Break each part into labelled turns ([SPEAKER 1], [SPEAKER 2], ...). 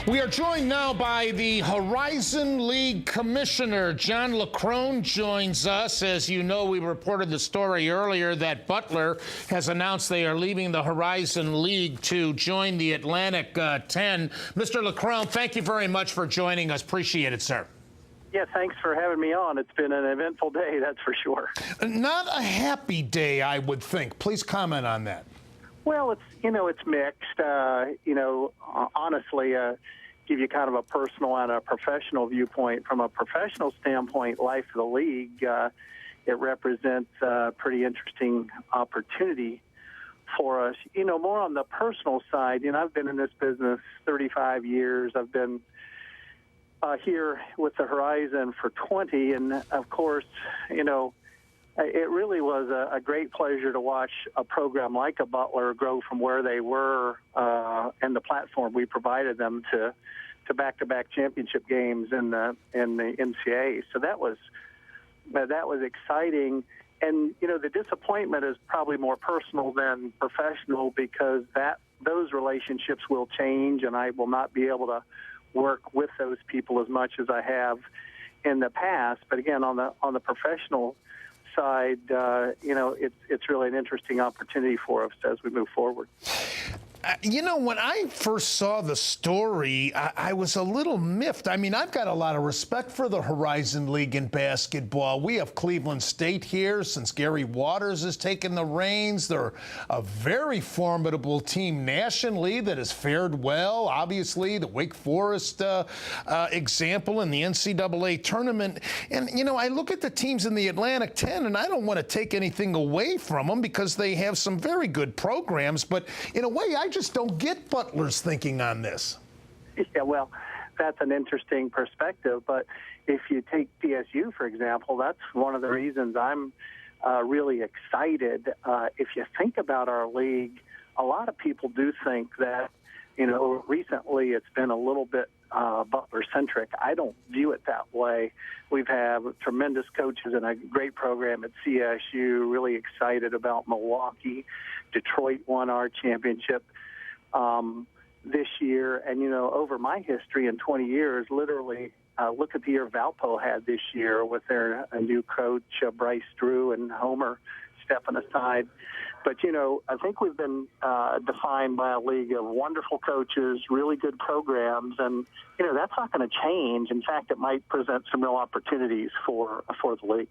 [SPEAKER 1] We are joined now by the Horizon League Commissioner. Jon LeCrone joins us. As you know, we reported the story earlier that Butler has announced they are leaving the Horizon League to join the Atlantic 10. Mr. LeCrone, thank you very much for joining us. Appreciate it, sir.
[SPEAKER 2] Yeah, thanks for having me on. It's been an eventful day, that's for sure.
[SPEAKER 1] Not a happy day, I would think. Please comment on that.
[SPEAKER 2] Well, it's mixed. Honestly, give you kind of a personal and a professional viewpoint. From a professional standpoint, life of the league, it represents a pretty interesting opportunity for us. More on the personal side, I've been in this business 35 years. I've been here with the Horizon for 20, and of course, it really was a great pleasure to watch a program like a Butler grow from where they were and the platform we provided them to back-to-back championship games in the NCAA. So that was exciting. And the disappointment is probably more personal than professional because those relationships will change, and I will not be able to work with those people as much as I have in the past. But again, on the professional side, it's really an interesting opportunity for us as we move forward.
[SPEAKER 1] When I first saw the story, I was a little miffed. I mean, I've got a lot of respect for the Horizon League in basketball. We have Cleveland State here since Gary Waters has taken the reins. They're a very formidable team nationally that has fared well. Obviously, the Wake Forest example in the NCAA tournament. And, I look at the teams in the Atlantic 10, and I don't want to take anything away from them because they have some very good programs. But in a way, I just don't get Butler's thinking on this.
[SPEAKER 2] Yeah, well, that's an interesting perspective. But if you take DSU, for example, that's one of the reasons I'm really excited. If you think about our league, a lot of people do think that, recently it's been a little bit Butler-centric. I don't view it that way. We've had tremendous coaches and a great program at CSU, really excited about Milwaukee. Detroit won our championship this year. And, over my history in 20 years, literally, look at the year Valpo had this year with their new coach, Bryce Drew, and Homer stepping aside. But, I think we've been defined by a league of wonderful coaches, really good programs, and, that's not going to change. In fact, it might present some real opportunities for the league.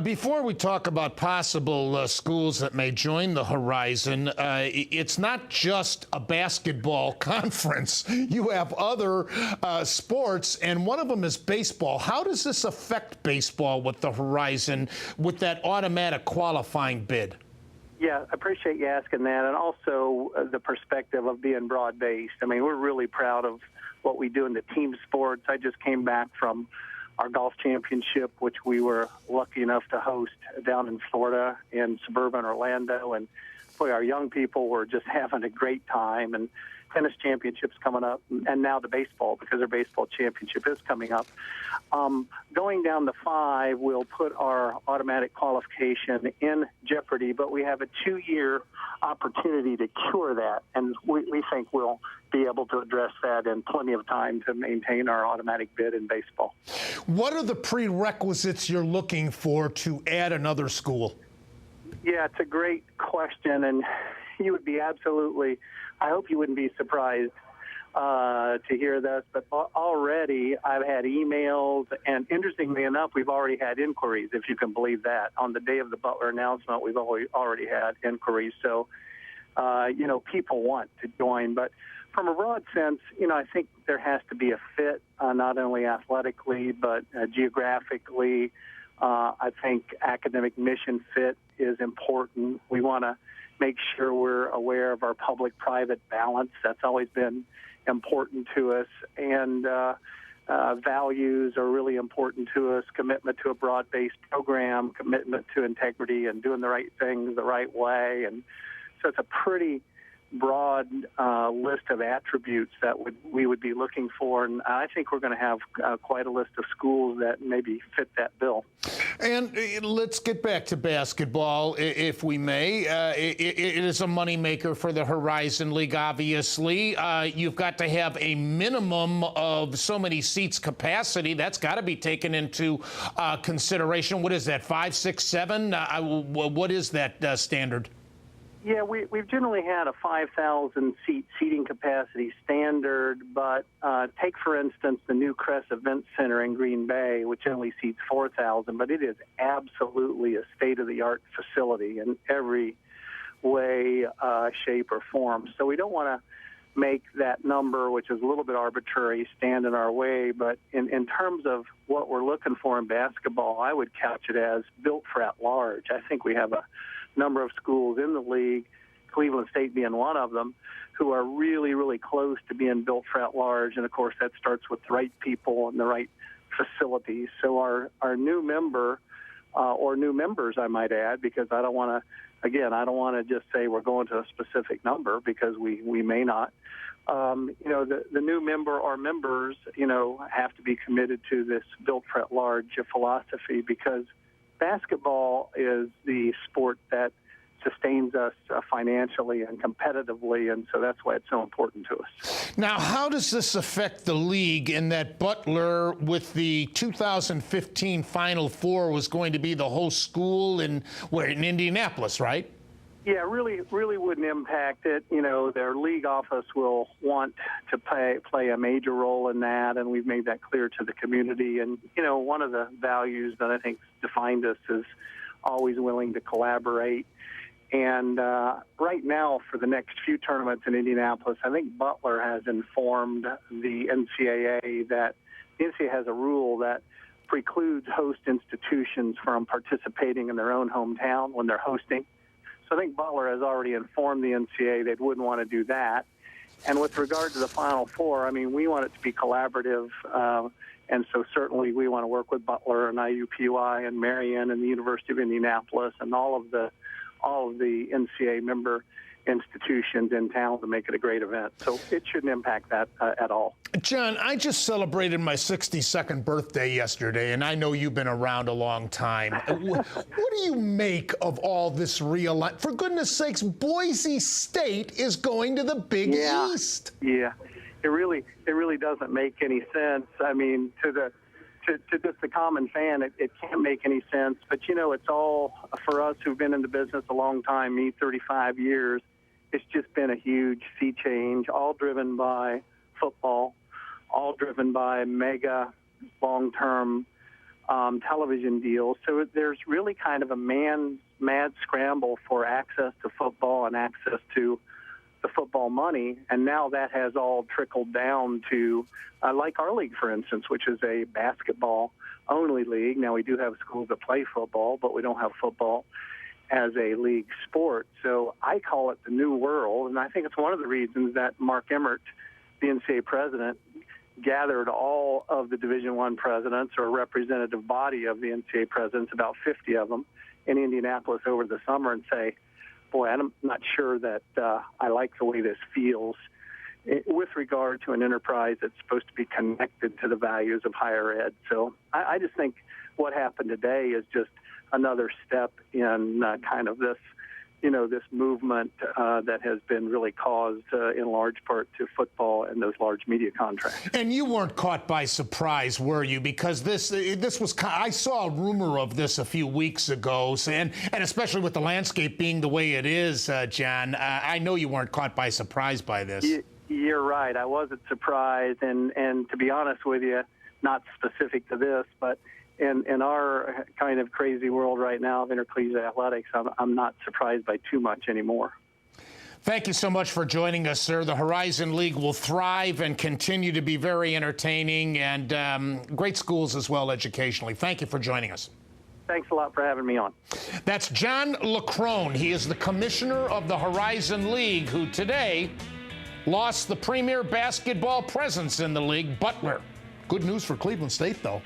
[SPEAKER 1] Before we talk about possible schools that may join the Horizon, it's not just a basketball conference. You have other sports, and one of them is baseball. How does this affect baseball with the Horizon with that automatic qualifying bid?
[SPEAKER 2] Yeah, I appreciate you asking that, and also the perspective of being broad-based. I mean, we're really proud of what we do in the team sports. I just came back from our golf championship, which we were lucky enough to host down in Florida in suburban Orlando. And boy, our young people were just having a great time. And tennis championships coming up, and now the baseball, because their baseball championship is coming up. Going down the 5, we'll put our automatic qualification in jeopardy, but we have a 2-year opportunity to cure that, and we think we'll be able to address that in plenty of time to maintain our automatic bid in baseball.
[SPEAKER 1] What are the prerequisites you're looking for to add another school?
[SPEAKER 2] Yeah, it's a great question, and you would be absolutely, I hope you wouldn't be surprised to hear this, but already I've had emails, and interestingly enough, we've already had inquiries, if you can believe that. On the day of the Butler announcement, we've already had inquiries. So, people want to join. But from a broad sense, I think there has to be a fit, not only athletically, but geographically. I think academic mission fit is important. We want to make sure we're aware of our public-private balance. That's always been important to us. And values are really important to us, commitment to a broad-based program, commitment to integrity and doing the right things the right way. And so it's a pretty broad list of attributes that we would be looking for, and I think we're going to have quite a list of schools that maybe fit that bill.
[SPEAKER 1] And let's get back to basketball, if we may. It is a moneymaker for the Horizon League, obviously. You've got to have a minimum of so many seats capacity. That's got to be taken into consideration. What is that, 5, 6, 7? What is that standard?
[SPEAKER 2] Yeah, we've generally had a 5,000 seating capacity standard, but take, for instance, the new Crest Event Center in Green Bay, which only seats 4,000, but it is absolutely a state-of-the-art facility in every way, shape, or form. So we don't want to make that number, which is a little bit arbitrary, stand in our way, but in terms of what we're looking for in basketball, I would couch it as built for at-large. I think we have a number of schools in the league, Cleveland State being one of them, who are really, really close to being built for at-large. And, of course, that starts with the right people and the right facilities. So our new member, or new members, I might add, because I don't want to just say we're going to a specific number, because we may not. The new member or members, have to be committed to this built for at-large philosophy, because basketball is the sport that sustains us financially and competitively, and so that's why it's so important to us.
[SPEAKER 1] Now, how does this affect the league in that Butler, with the 2015 Final Four, was going to be the host school in Indianapolis, right?
[SPEAKER 2] Yeah, really wouldn't impact it. Their league office will want to play a major role in that, and we've made that clear to the community. And, one of the values that I think defined us is always willing to collaborate. And right now, for the next few tournaments in Indianapolis, I think Butler has informed the NCAA that the NCAA has a rule that precludes host institutions from participating in their own hometown when they're hosting. So I think Butler has already informed the NCAA they wouldn't want to do that. And with regard to the Final Four, we want it to be collaborative, and so certainly we want to work with Butler and IUPUI and Marion and the University of Indianapolis and all of the NCAA member institutions in town to make it a great event. So it shouldn't impact that at all.
[SPEAKER 1] Jon, I just celebrated my 62nd birthday yesterday, and I know you've been around a long time. What do you make of all this realignment? For goodness sakes, Boise State is going to the Big East.
[SPEAKER 2] Yeah, it really doesn't make any sense. To just the common fan, it can't make any sense. But, it's all, for us who've been in the business a long time, me 35 years, it's just been a huge sea change, all driven by football, all driven by mega long-term television deals. So there's really kind of a mad scramble for access to football and access to the football money, and now that has all trickled down to, like our league, for instance, which is a basketball-only league. Now, we do have schools that play football, but we don't have football as a league sport. So I call it the new world, and I think it's one of the reasons that Mark Emmert, the NCAA president, gathered all of the Division I presidents, or a representative body of the NCAA presidents, about 50 of them, in Indianapolis over the summer, and say, boy, I'm not sure that I like the way this feels with regard to an enterprise that's supposed to be connected to the values of higher ed. So I just think what happened today is just another step in kind of this, this movement that has been really caused in large part to football and those large media contracts.
[SPEAKER 1] And you weren't caught by surprise, were you? Because this was, I saw a rumor of this a few weeks ago, and especially with the landscape being the way it is, Jon, I know you weren't caught by surprise by this.
[SPEAKER 2] You're right. I wasn't surprised, and to be honest with you, not specific to this, but in our kind of crazy world right now of intercollegiate athletics, I'm not surprised by too much anymore.
[SPEAKER 1] Thank you so much for joining us, sir. The Horizon League will thrive and continue to be very entertaining, and great schools as well educationally. Thank you for joining us.
[SPEAKER 2] Thanks a lot for having me on.
[SPEAKER 1] That's Jon LeCrone. He is the commissioner of the Horizon League, who today lost the premier basketball presence in the league, Butler. Good news for Cleveland State, though.